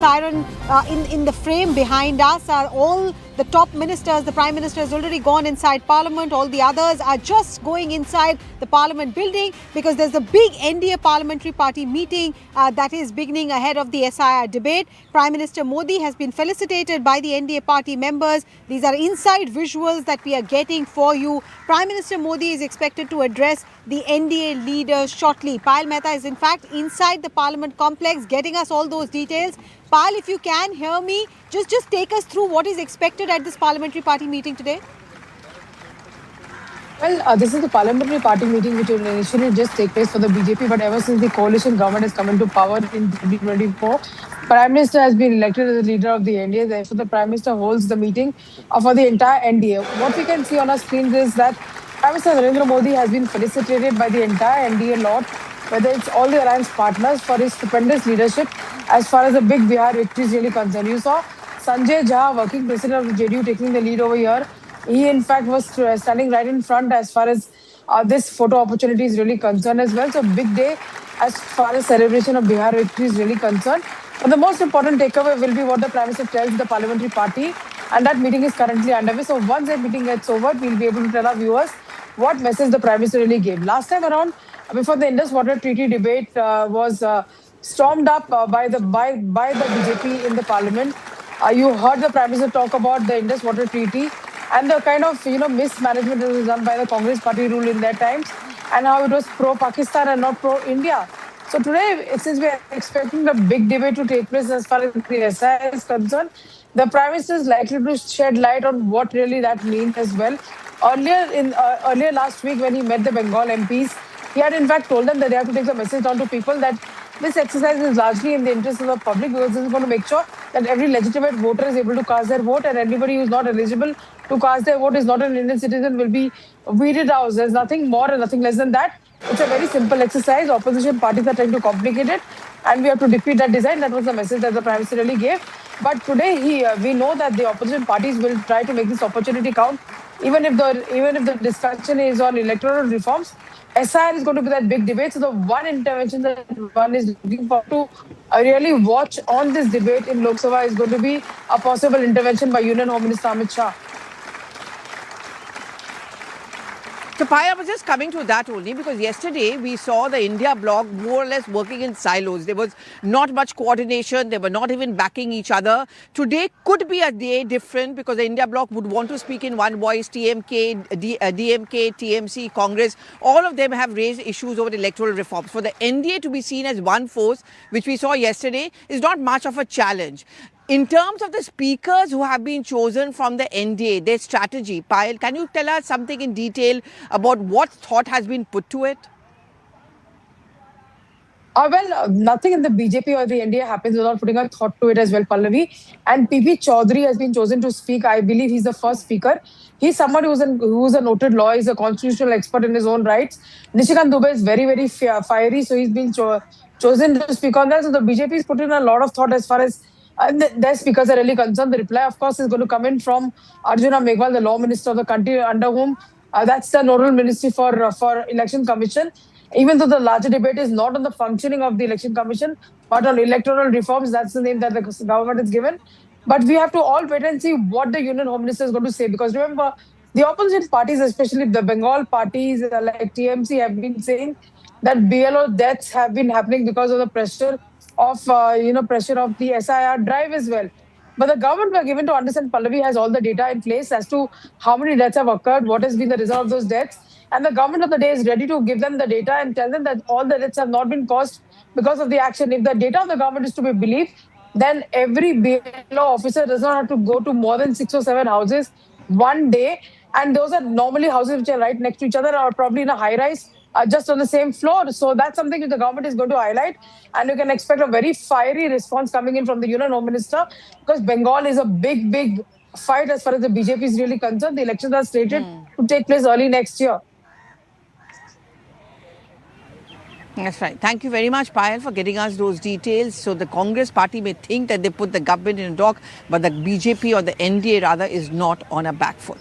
Siren in the frame behind us are all the top ministers. The Prime Minister has already gone inside Parliament. All the others are just going inside the Parliament building because there's a big NDA Parliamentary Party meeting that is beginning ahead of the SIR debate. Prime Minister Modi has been felicitated by the NDA Party members. These are inside visuals that we are getting for you. Prime Minister Modi is expected to address the NDA leaders shortly. Payal Mehta is in fact inside the Parliament complex getting us all those details. Payal, if you can hear me, just take us through what is expected at this Parliamentary Party meeting today. Well, this is the Parliamentary Party meeting which will initially just take place for the BJP, but ever since the coalition government has come into power in 2024, Prime Minister has been elected as the leader of the NDA. Therefore, the Prime Minister holds the meeting for the entire NDA. What we can see on our screens is that Prime Minister Narendra Modi has been felicitated by the entire NDA lot, whether it's all the alliance partners, for his stupendous leadership as far as the big Bihar victory is really concerned. You saw Sanjay Jha, working president of the JDU, taking the lead over here. He, in fact, was standing right in front as far as this photo opportunity is really concerned as well. So, big day as far as celebration of Bihar victory is really concerned. But the most important takeaway will be what the Prime Minister tells the Parliamentary Party, and that meeting is currently underway. So, once that meeting gets over, we'll be able to tell our viewers what message the Prime Minister really gave. Last time around, before the Indus Water Treaty debate was stormed up by the BJP in the Parliament, you heard the Prime Minister talk about the Indus Water Treaty and the kind of mismanagement that was done by the Congress party rule in their times, and how it was pro-Pakistan and not pro-India. So today, since we are expecting the big debate to take place as far as the SI is concerned, the Prime Minister is likely to shed light on what really that means as well. Earlier last week, when he met the Bengal MPs, he had in fact told them that they have to take the message down to people that this exercise is largely in the interest of the public, because this is going to make sure that every legitimate voter is able to cast their vote, and anybody who is not eligible to cast their vote, is not an Indian citizen, will be weeded out. There's nothing more and nothing less than that. It's a very simple exercise. Opposition parties are trying to complicate it, and we have to defeat that design. That was the message that the Prime Minister really gave. But today, we know that the opposition parties will try to make this opportunity count, even if the discussion is on electoral reforms. SIR is going to be that big debate. So the one intervention that one is looking for to really watch on this debate in Lok Sabha is going to be a possible intervention by Union Home Minister Amit Shah. So, Payal, I was just coming to that only because yesterday we saw the India bloc more or less working in silos. There was not much coordination. They were not even backing each other. Today could be a day different because the India bloc would want to speak in one voice. DMK, TMC, Congress, all of them have raised issues over electoral reforms. For the NDA to be seen as one force, which we saw yesterday, is not much of a challenge. In terms of the speakers who have been chosen from the NDA, their strategy, Payal, can you tell us something in detail about what thought has been put to it? Nothing in the BJP or the NDA happens without putting a thought to it as well, Pallavi. And PP Chaudhary has been chosen to speak. I believe he's the first speaker. He's someone who's a noted lawyer. He's a constitutional expert in his own rights. Nishikant Dubey is very, very fiery, so he's been chosen to speak on that. So the BJP has put in a lot of thought as far as their speakers are really concerned. The reply, of course, is going to come in from Arjuna Meghwal, the law minister of the country, under whom that's the nodal ministry for Election Commission. Even though the larger debate is not on the functioning of the Election Commission, but on electoral reforms, that's the name that the government is given. But we have to all wait and see what the Union Home Minister is going to say. Because remember, the opposition parties, especially the Bengal parties like TMC, have been saying that BLO deaths have been happening because of the pressure of the SIR drive as well. But the government were given to understand, Pallavi has all the data in place as to how many deaths have occurred, what has been the result of those deaths. And the government of the day is ready to give them the data and tell them that all the deaths have not been caused because of the action. If the data of the government is to be believed, then every BLO officer does not have to go to more than 6 or 7 houses one day. And those are normally houses which are right next to each other or probably in a high rise. Just on the same floor. So that's something that the government is going to highlight. And you can expect a very fiery response coming in from the Union Home Minister, because Bengal is a big, big fight as far as the BJP is really concerned. The elections are slated to take place early next year. That's right. Thank you very much, Payal, for getting us those details. So the Congress party may think that they put the government in a dock, but the BJP or the NDA rather is not on a back foot.